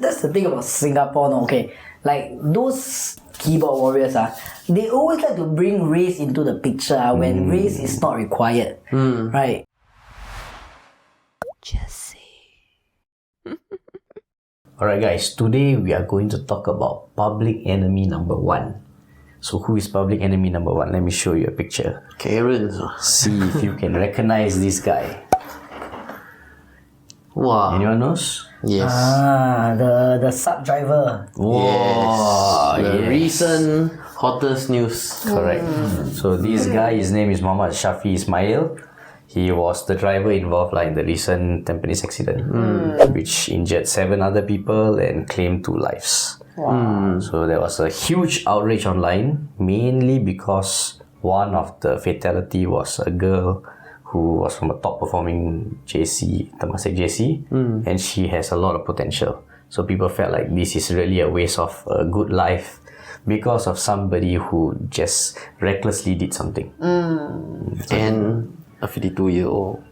that's the thing about Singapore, no? Okay, like those keyboard warriors, they always like to bring race into the picture when race is not required, right? Jesse. Alright guys, today we are going to talk about public enemy number 1. So who is public enemy number 1? Let me show you a picture. Karen. See if you can recognize this guy. Wow. Anyone knows? Yes. The Saab driver. Wow. The recent hottest news. Correct. So this guy, his name is Muhammad Shafi Ismail. He was the driver involved in the recent Tampines accident, which injured 7 other people and claimed 2 lives. Wow. So there was a huge outrage online, mainly because one of the fatality was a girl who was from a top performing JC, Temasek JC, and she has a lot of potential. So people felt like this is really a waste of a good life because of somebody who just recklessly did something. And a 52-year-old.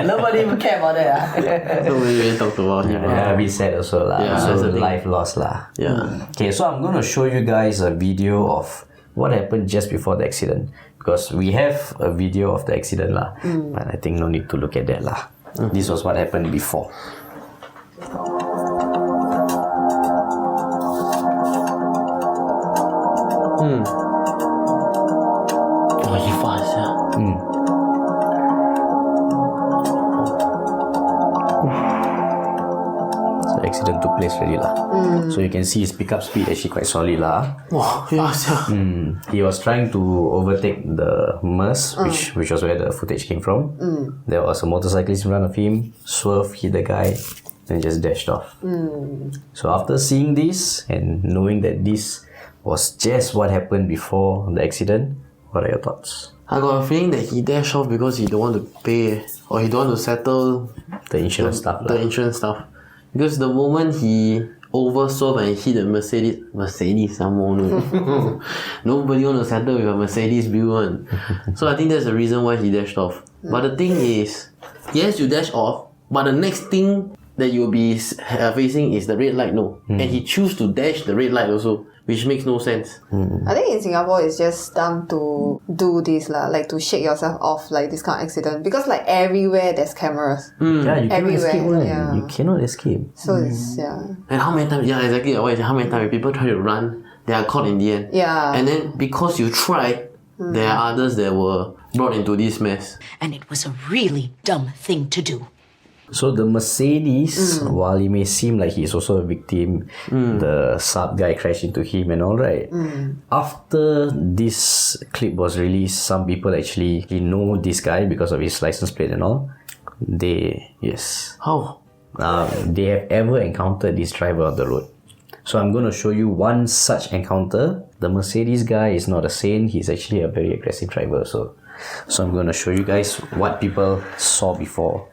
Nobody even care about that. Nobody really talked about him. Yeah, a bit sad also lah. Yeah, so that's the thing. life lost lah. Yeah. Okay, so I'm going to show you guys a video of what happened just before the accident, because we have a video of the accident lah, but I think no need to look at that lah. This was what happened before. Oh, he fast, yeah. So the accident took place already lah. So you can see his pickup speed actually quite solid lah. Wow, fast, yeah. He was trying to overtake the Merc, which was where the footage came from. There was a motorcyclist in front of him, swerved, hit the guy, and just dashed off. So after seeing this and knowing that this was just what happened before the accident, what are your thoughts? I got a feeling that he dashed off because he don't want to pay or he don't want to settle The insurance stuff the lah. insurance stuff. Because the moment he overswerved and hit a Mercedes, nobody want to settle with a Mercedes bill one. So I think that's the reason why he dashed off. But the thing is, yes, you dash off, but the next thing that you'll be facing is the red light, no. And he choose to dash the red light also, which makes no sense. I think in Singapore it's just dumb to do this lah, like to shake yourself off like this kind of accident, because like everywhere there's cameras. Yeah, you cannot Everywhere, escape one. yeah. You cannot escape. So it's And how many times, yeah, exactly, how many times people try to run, they are caught in the end. Yeah. And then because you tried, there are others that were brought into this mess. And it was a really dumb thing to do. So the Mercedes, while it may seem like he's also a victim, the Saab guy crashed into him and all right. After this clip was released, some people actually know this guy because of his license plate and all. How? They have ever encountered this driver on the road. So I'm going to show you one such encounter. The Mercedes guy is not a saint. He's actually a very aggressive driver. So I'm going to show you guys what people saw before.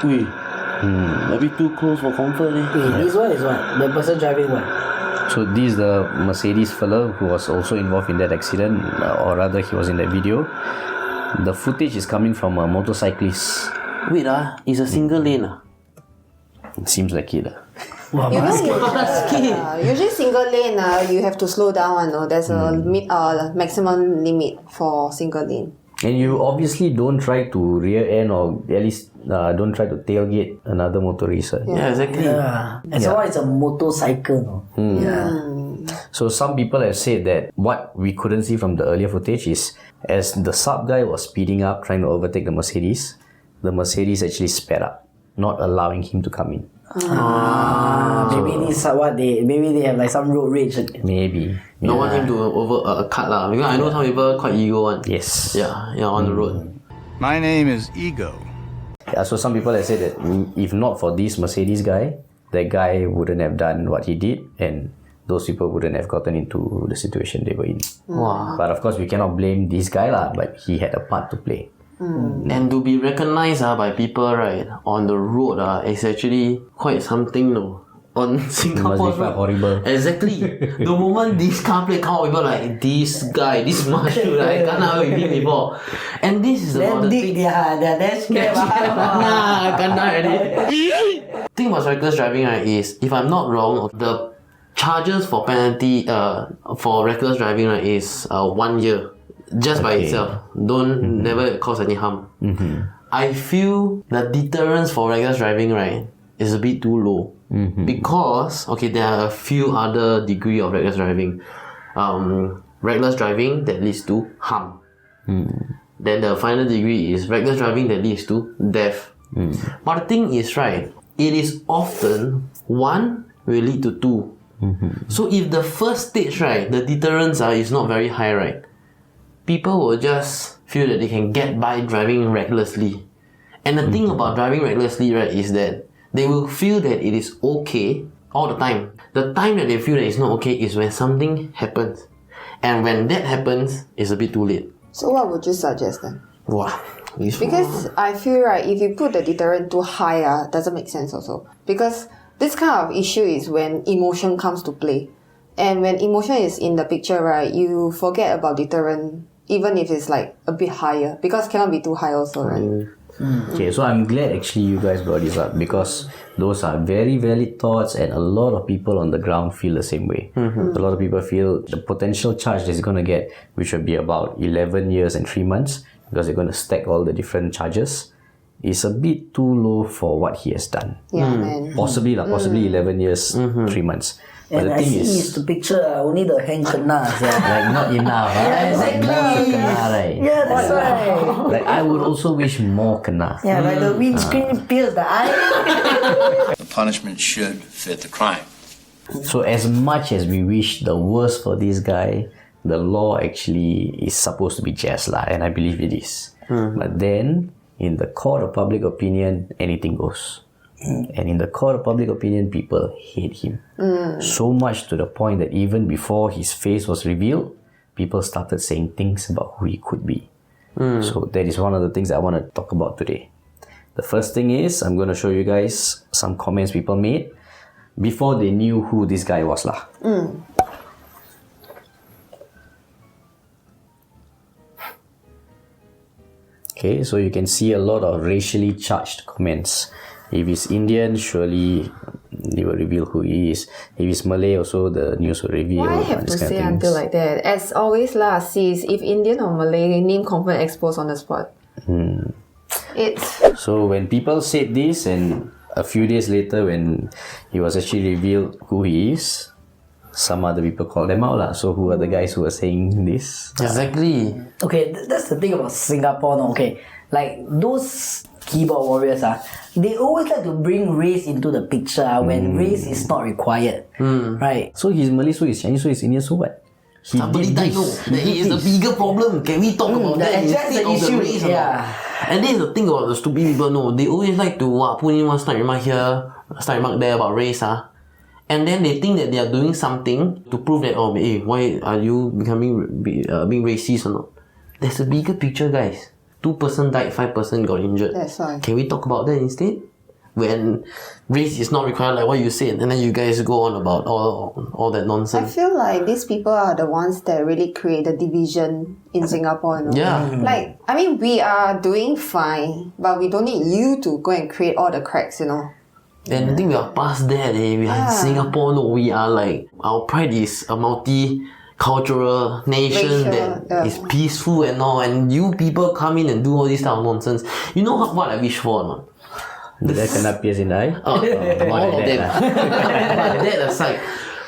A bit too close for comfort. This one is what? The person driving what? So this is the Mercedes fellow who was also involved in that accident, or rather he was in that video. The footage is coming from a motorcyclist. Wait, it's a single lane. It seems like it. Wow, You know, basket. usually single lane, you have to slow down. No? There's a maximum limit for single lane. And you obviously don't try to rear end or at least don't try to tailgate another motorist. Yeah, exactly. Yeah. And so it's a motorcycle. No? Yeah. So some people have said that what we couldn't see from the earlier footage is as the Saab guy was speeding up trying to overtake the Mercedes actually sped up, not allowing him to come in. Maybe this is what maybe they have like some road rage. Maybe. Don't want him to cut lah. Because I know some people quite ego one. Yes. Yeah, on the road. My name is Ego. Yeah, so some people have said that if not for this Mercedes guy, that guy wouldn't have done what he did and those people wouldn't have gotten into the situation they were in. Wow. But of course, we cannot blame this guy lah, but he had a part to play. And to be recognized by people right on the road is actually quite something, no. on Singapore. Must be quite horrible. Exactly. The moment this car plate come out, people like, this guy, this Marshall, I can't with him before. And this is about the thing. Their dash cam. Nah, kena already. Thing about reckless driving, right, is, if I'm not wrong, the charges for penalty for reckless driving, right, is 1 year. Just by itself. Never cause any harm. I feel the deterrence for reckless driving, right, is a bit too low. Because, okay, there are a few other degree of reckless driving. Reckless driving that leads to harm. Then the final degree is reckless driving that leads to death. But the thing is, right, it is often 1 will lead to 2. So if the first stage, right, the deterrence is not very high, right, people will just feel that they can get by driving recklessly. And the thing about driving recklessly, right, is that they will feel that it is okay all the time. The time that they feel that it's not okay is when something happens. And when that happens, it's a bit too late. So what would you suggest then? Wow. Because I feel, right, if you put the deterrent too high, doesn't make sense also. Because this kind of issue is when emotion comes to play. And when emotion is in the picture, right, you forget about deterrent, even if it's like a bit higher. Because cannot be too high also, right? Okay, so I'm glad actually you guys brought this up, because those are very valid thoughts, and a lot of people on the ground feel the same way. A lot of people feel the potential charge that he's going to get, which will be about 11 years and 3 months, because they're going to stack all the different charges, is a bit too low for what he has done. Yeah, man. Possibly 11 years, 3 months. But And the I thing see is, the picture, only the hand kena. like, not enough, right? exactly. Like, more kena, right? Yeah, that's right. Like, I would also wish more kena. Yeah, like the windscreen pierced the eye. The punishment should fit the crime. So as much as we wish the worst for this guy, the law actually is supposed to be just lah, and I believe it is. But then, in the court of public opinion, anything goes. And in the court of public opinion, people hate him. So much to the point that even before his face was revealed, people started saying things about who he could be. So that is one of the things I want to talk about today. The first thing is, I'm going to show you guys some comments people made before they knew who this guy was lah. Okay, so you can see a lot of racially charged comments. If he's Indian, surely they will reveal who he is. If he's Malay, also the news will reveal. Why have to this kind say of things. until like that? As always lah, sis, if Indian or Malay, name confirm exposed on the spot. It's... So when people said this, and a few days later when he was actually revealed who he is, some other people called them out lah. So who are the guys who are saying this? Exactly. Okay, that's the thing about Singapore, no? Okay, like those keyboard warriors, they always like to bring race into the picture when race is not required, right? So he's Malay, so he's Chinese, so he's Indian, so what? He Somebody did died, this. no. There is a bigger problem. Can we talk about that that's instead the of the issue, race? yeah. And then the thing about the stupid people, no, they always like to put in one snide remark here, snide remark there about race, and then they think that they are doing something to prove that, oh, hey, why are you being racist or not? There's a bigger picture, guys. 2 person died, 5 person got injured. That's why. Can we talk about that instead? When race is not required, like what you said, and then you guys go on about all that I nonsense. feel like these people are the ones that really create the division in Singapore, you know? Yeah. Like, I mean, we are doing fine, but we don't need you to go and create all the cracks, you know? And I think we are past that. We are in Singapore. No, we are like, our pride is a multi-cultural nation Racial, that is peaceful and all. And you people come in and do all this type of nonsense. You know what I wish for or not? Did that kena pierce in the eye? All of them. But that aside,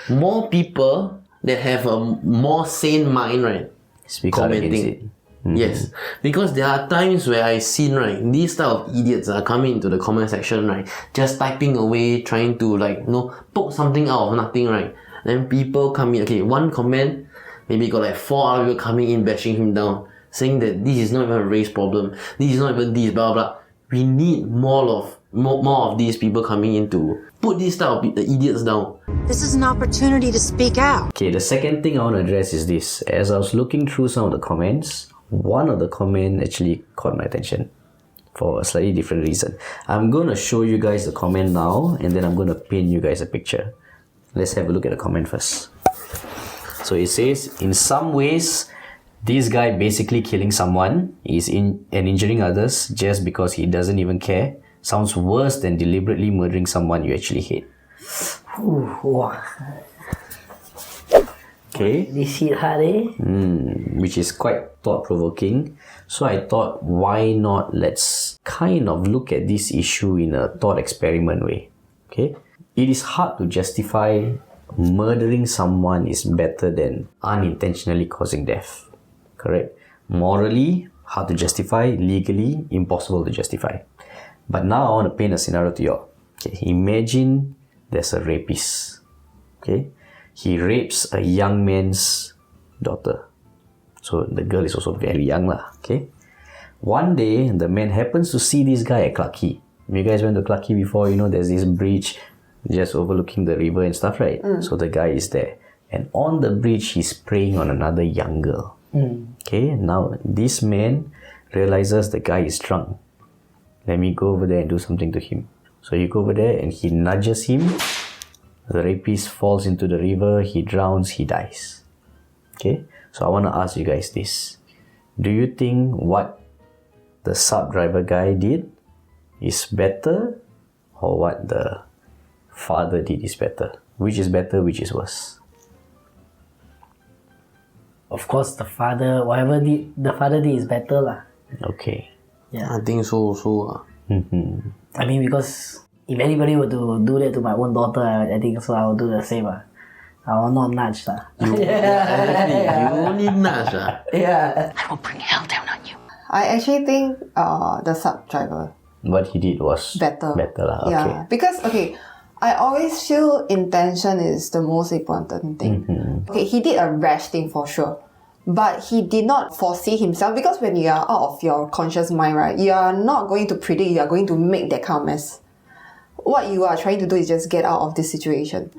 more people that have a more sane mind, right? Speak out against it. Yes, because there are times where I seen, right, these type of idiots are coming into the comment section, right, just typing away, trying to like, poke something out of nothing, right. Then people come in, okay, one comment, maybe got like 4 other people coming in bashing him down, saying that this is not even a race problem, this is not even this, blah blah. We need more of these people coming in to put these type of idiots down. This is an opportunity to speak out. Okay, the second thing I want to address is this. As I was looking through some of the comments, one of the comments actually caught my attention. for a slightly different reason. I'm going to show you guys the comment now, and then I'm going to paint you guys a picture. Let's have a look at the comment first. So it says, in some ways, this guy basically killing someone and injuring others just because he doesn't even care sounds worse than deliberately murdering someone you actually hate. Ooh, wow. Okay. This hit hard, eh? Which is quite thought-provoking. So I thought, why not let's kind of look at this issue in a thought experiment way. Okay? It is hard to justify murdering someone is better than unintentionally causing death. Correct? Morally, hard to justify. Legally, impossible to justify. But now I want to paint a scenario to you all. Okay, imagine there's a rapist. Okay? He rapes a young man's daughter. So the girl is also very young lah. Okay? One day, the man happens to see this guy at Clarke Quay. You guys went to Clarke Quay before, you know, there's this bridge just overlooking the river and stuff, right? So the guy is there. And on the bridge, he's preying on another young girl. Okay, now this man realizes the guy is drunk. Let me go over there and do something to him. So you go over there and he nudges him. The rapist falls into the river, he drowns, he dies. Okay, so I want to ask you guys this. Do you think what the Saab driver guy did is better, or what the father did is better? Which is better, which is worse? Of course, the father did is better lah. Okay. Yeah. I think so also. I mean, because if anybody were to do that to my own daughter, I think so I will do the same. I will not nudge. You only nudge. Yeah. I will bring hell down on you. I actually think the Saab driver What he did was better. Better lah. Okay. Yeah, because I always feel intention is the most important thing. Okay, he did a rash thing for sure, but he did not foresee himself, because when you are out of your conscious mind, right, you are not going to predict you are going to make that kind of mess. What you are trying to do is just get out of this situation.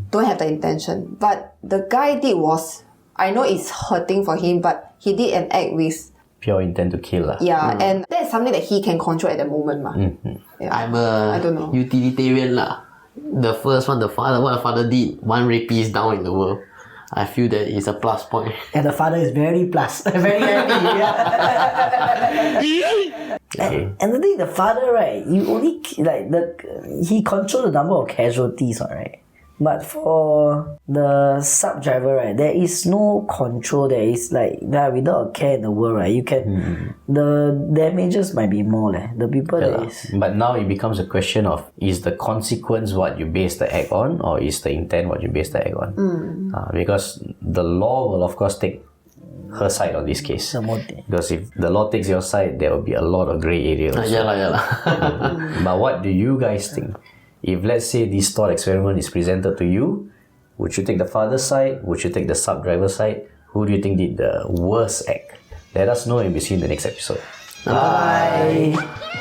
Don't have the intention. But the guy did was, I know it's hurting for him, but he did an act with Pure intent to kill lah. yeah, and that's something that he can control at the moment. Yeah. I don't know. Utilitarian lah. The first one, what the father did, one rapist down in the world. I feel that is a plus point. And the father is very very happy. Okay. And the thing, the father, right, you only he controls the number of casualties, right? But for the Saab driver, right, there is no control. There is without a care in the world, right? You can the damages might be more, the people that is. But now it becomes a question of, is the consequence what you base the act on, or is the intent what you base the act on? Because the law will of course take her side on this case. Because if the law takes your side, there will be a lot of grey area also. Yeah. But what do you guys think? If let's say this thought experiment is presented to you, would you take the father's side? Would you take the Saab driver's side? Who do you think did the worst act? Let us know and we'll see you in the next episode. Bye.